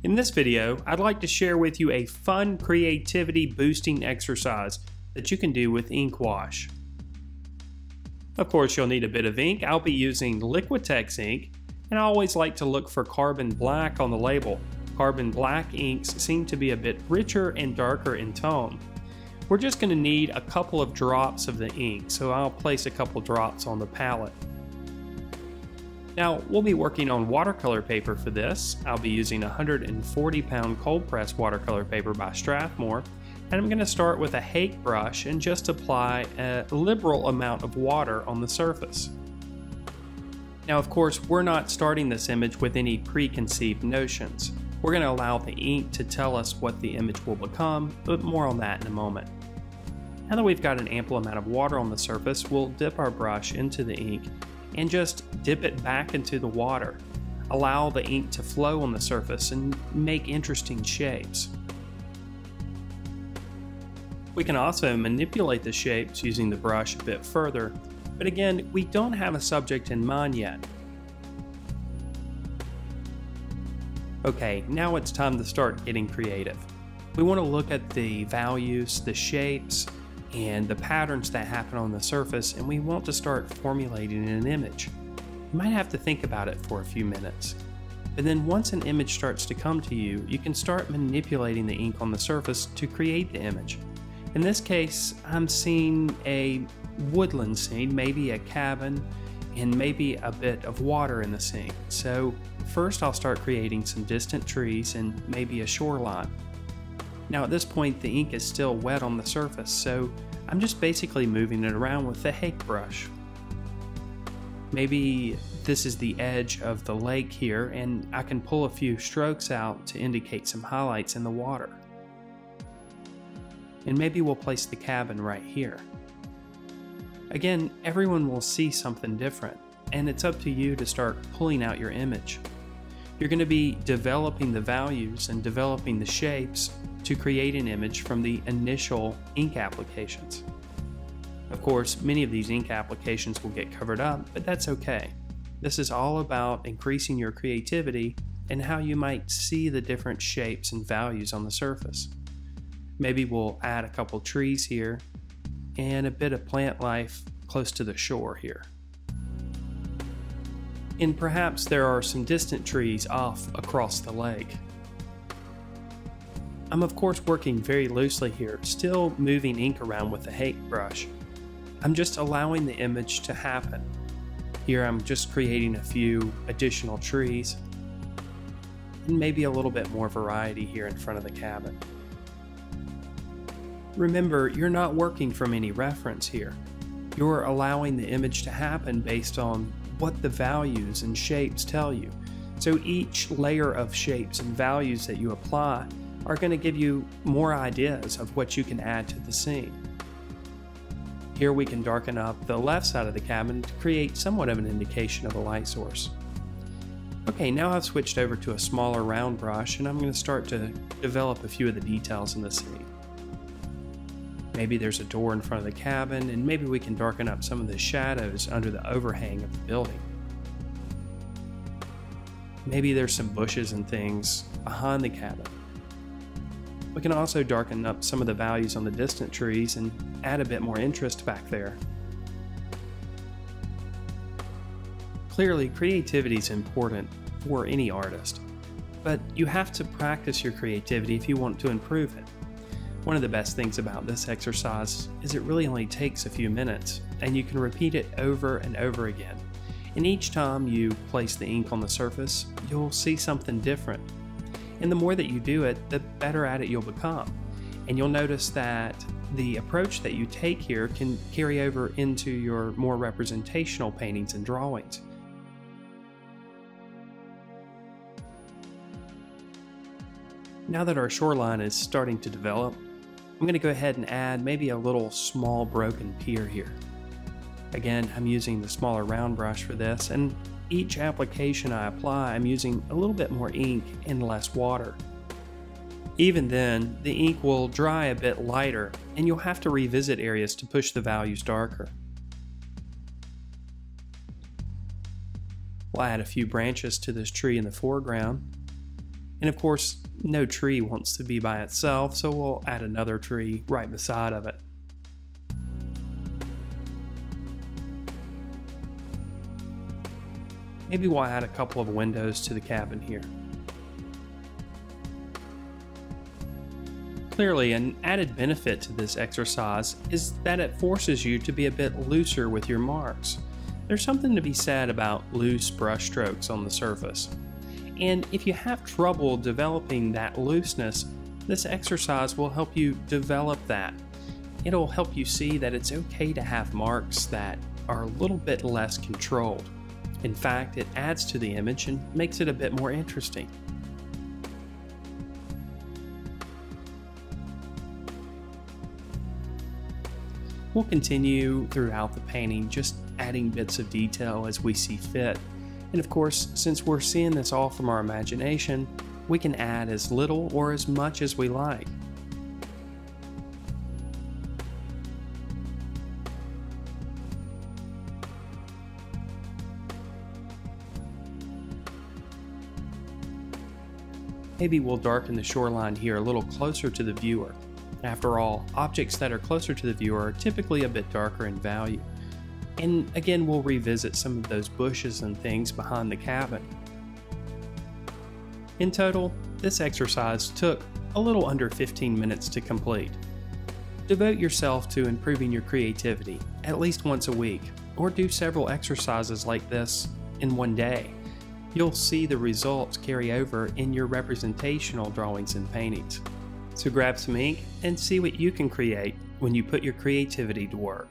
In this video, I'd like to share with you a fun creativity boosting exercise that you can do with ink wash. Of course, you'll need a bit of ink. I'll be using Liquitex ink, and I always like to look for carbon black on the label. Carbon black inks seem to be a bit richer and darker in tone. We're just going to need a couple of drops of the ink, so I'll place a couple drops on the palette. Now, we'll be working on watercolor paper for this. I'll be using 140 pound cold press watercolor paper by Strathmore, and I'm going to start with a Hake brush and just apply a liberal amount of water on the surface. Now, of course, we're not starting this image with any preconceived notions. We're going to allow the ink to tell us what the image will become, but more on that in a moment. Now that we've got an ample amount of water on the surface, we'll dip our brush into the ink and just dip it back into the water. Allow the ink to flow on the surface and make interesting shapes. We can also manipulate the shapes using the brush a bit further, but again, we don't have a subject in mind yet. Okay, now it's time to start getting creative. We want to look at the values, the shapes, and the patterns that happen on the surface, and we want to start formulating an image. You might have to think about it for a few minutes. But then once an image starts to come to you, you can start manipulating the ink on the surface to create the image. In this case, I'm seeing a woodland scene, maybe a cabin, and maybe a bit of water in the scene. So first I'll start creating some distant trees and maybe a shoreline. Now at this point the ink is still wet on the surface, so I'm just basically moving it around with the Hake brush. Maybe this is the edge of the lake here, and I can pull a few strokes out to indicate some highlights in the water. And maybe we'll place the cabin right here. Again, everyone will see something different, and it's up to you to start pulling out your image. You're going to be developing the values and developing the shapes to create an image from the initial ink applications. Of course, many of these ink applications will get covered up, but that's okay. This is all about increasing your creativity and how you might see the different shapes and values on the surface. Maybe we'll add a couple trees here and a bit of plant life close to the shore here. And perhaps there are some distant trees off across the lake. I'm of course working very loosely here, still moving ink around with the Hake brush. I'm just allowing the image to happen. Here I'm just creating a few additional trees, and maybe a little bit more variety here in front of the cabin. Remember, you're not working from any reference here. You're allowing the image to happen based on what the values and shapes tell you. So each layer of shapes and values that you apply are going to give you more ideas of what you can add to the scene. Here we can darken up the left side of the cabin to create somewhat of an indication of a light source. Okay, now I've switched over to a smaller round brush, and I'm going to start to develop a few of the details in the scene. Maybe there's a door in front of the cabin, and maybe we can darken up some of the shadows under the overhang of the building. Maybe there's some bushes and things behind the cabin. We can also darken up some of the values on the distant trees and add a bit more interest back there. Clearly, creativity is important for any artist, but you have to practice your creativity if you want to improve it. One of the best things about this exercise is it really only takes a few minutes, and you can repeat it over and over again. And each time you place the ink on the surface, you'll see something different. And the more that you do it, the better at it you'll become. And you'll notice that the approach that you take here can carry over into your more representational paintings and drawings. Now that our shoreline is starting to develop, I'm going to go ahead and add maybe a little small broken pier here. Again, I'm using the smaller round brush for this, and each application I apply, I'm using a little bit more ink and less water. Even then, the ink will dry a bit lighter, and you'll have to revisit areas to push the values darker. We'll add a few branches to this tree in the foreground, And of course, no tree wants to be by itself, so we'll add another tree right beside of it. Maybe we'll add a couple of windows to the cabin here. Clearly, an added benefit to this exercise is that it forces you to be a bit looser with your marks. There's something to be said about loose brush strokes on the surface. And if you have trouble developing that looseness, this exercise will help you develop that. It'll help you see that it's okay to have marks that are a little bit less controlled. In fact, it adds to the image and makes it a bit more interesting. We'll continue throughout the painting, just adding bits of detail as we see fit. And of course, since we're seeing this all from our imagination, we can add as little or as much as we like. Maybe we'll darken the shoreline here a little closer to the viewer. After all, objects that are closer to the viewer are typically a bit darker in value. And again, we'll revisit some of those bushes and things behind the cabin. In total, this exercise took a little under 15 minutes to complete. Devote yourself to improving your creativity at least once a week, or do several exercises like this in one day. You'll see the results carry over in your representational drawings and paintings. So grab some ink and see what you can create when you put your creativity to work.